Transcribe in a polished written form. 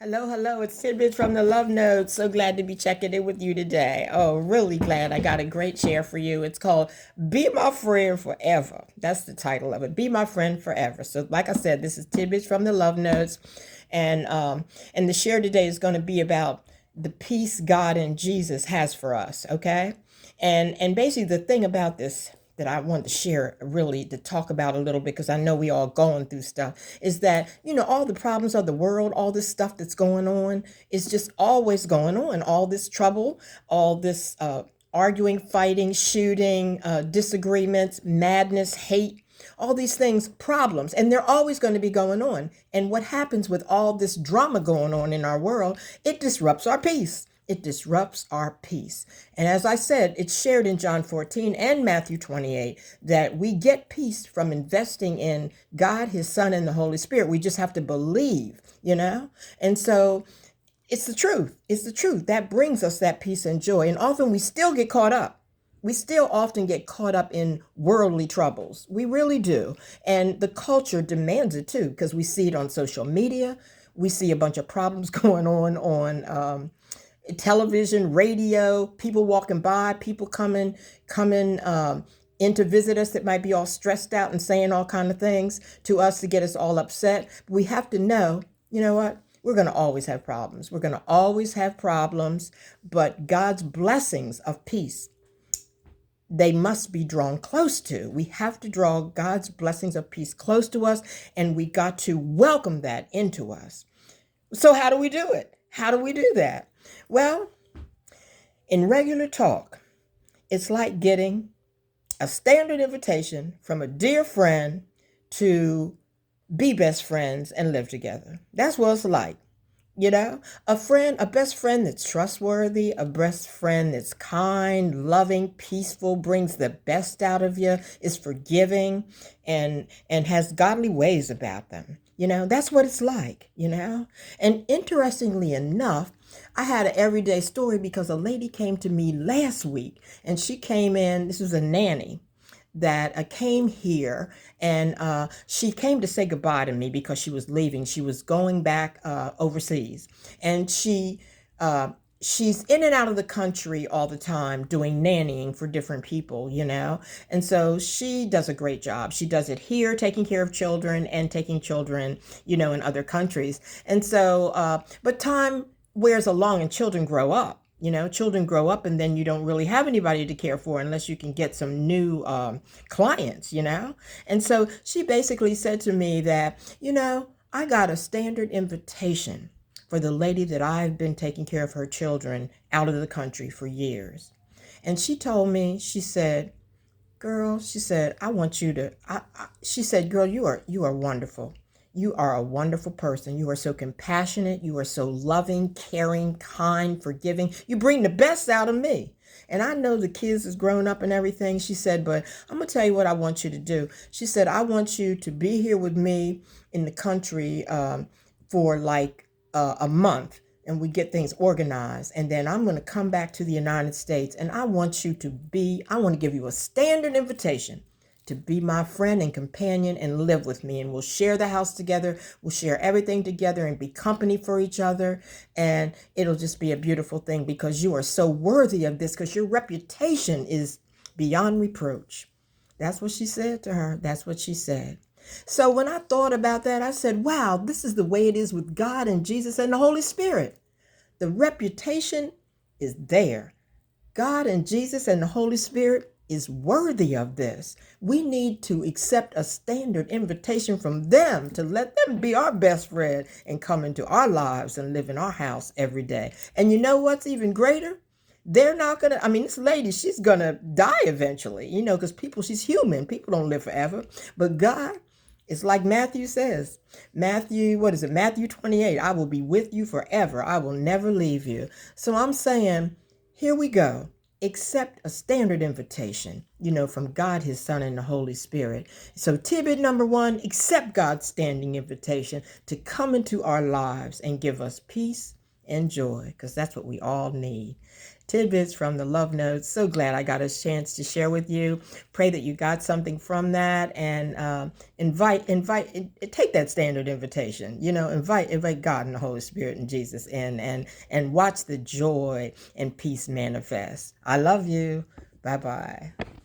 Hello, hello. It's Tidbits from the Love Notes. So glad to be checking in with you today. Oh, really glad. I got a great share for you. It's called Be My Friend Forever. That's the title of it. Be My Friend Forever. So, like I said, this is Tidbits from the Love Notes. And the share today is going to be about the peace God and Jesus has for us, okay? And basically the thing about this that I want to share, really to talk about a little bit, because I know we all going through stuff, is that, all the problems of the world, all this stuff that's going on is just always going on. All this trouble, all this arguing, fighting, shooting, disagreements, madness, hate, all these things, problems, and they're always going to be going on. And what happens with all this drama going on in our world, it disrupts our peace. It disrupts our peace. And as I said, it's shared in John 14 and Matthew 28 that we get peace from investing in God, His Son, and the Holy Spirit. We just have to believe. And so it's the truth. It's the truth. That brings us that peace and joy. And often we still get caught up. We still often get caught up in worldly troubles. We really do. And the culture demands it too, because we see it on social media. We see a bunch of problems going on television, radio, people walking by, people coming in to visit us that might be all stressed out and saying all kind of things to us to get us all upset. We have to know, you know what? We're going to always have problems. We're going to always have problems, but God's blessings of peace, they must be drawn close to. We have to draw God's blessings of peace close to us, and we got to welcome that into us. So how do we do it? How do we do that? Well, in regular talk, it's like getting a standard invitation from a dear friend to be best friends and live together. That's what it's like. A best friend that's trustworthy, a best friend that's kind, loving, peaceful, brings the best out of you, is forgiving, and has godly ways about them. That's what it's like. And interestingly enough, I had an everyday story because a lady came to me last week, and she came in. This was a nanny that came here, and she came to say goodbye to me because she was leaving. She was going back overseas, and she's in and out of the country all the time doing nannying for different people. And so she does a great job. She does it here, taking care of children and taking children in other countries. And so, but time wears along and children grow up. Children grow up, and then you don't really have anybody to care for unless you can get some new clients. And so she basically said to me that I got a standard invitation for the lady that I've been taking care of her children out of the country for years. And she told me, she said, girl, she said, I want you to, she said, girl, you are wonderful. You are a wonderful person. You are so compassionate. You are so loving, caring, kind, forgiving. You bring the best out of me. And I know the kids is grown up and everything. She said, but I'm going to tell you what I want you to do. She said, I want you to be here with me in the country for like a month, and we get things organized. And then I'm going to come back to the United States, and I want to give you a standard invitation to be my friend and companion and live with me. And we'll share the house together. We'll share everything together and be company for each other. And it'll just be a beautiful thing because you are so worthy of this, because your reputation is beyond reproach. That's what she said to her. That's what she said. So when I thought about that, I said, wow, this is the way it is with God and Jesus and the Holy Spirit. The reputation is there. God and Jesus and the Holy Spirit is worthy of this. We need to accept a standard invitation from them to let them be our best friend and come into our lives and live in our house every day. And you know what's even greater? They're not going to, this lady, she's going to die eventually, because she's human. People don't live forever. But God, it's like Matthew says, Matthew 28, I will be with you forever. I will never leave you. So I'm saying, here we go. Accept a standard invitation, from God, His Son, and the Holy Spirit. So tidbit number 1, accept God's standing invitation to come into our lives and give us peace and joy, because that's what we all need. Tidbits from the Love Notes. So glad I got a chance to share with you. Pray that you got something from that, and take that standard invitation. Invite God and the Holy Spirit and Jesus in, and watch the joy and peace manifest. I love you. Bye bye.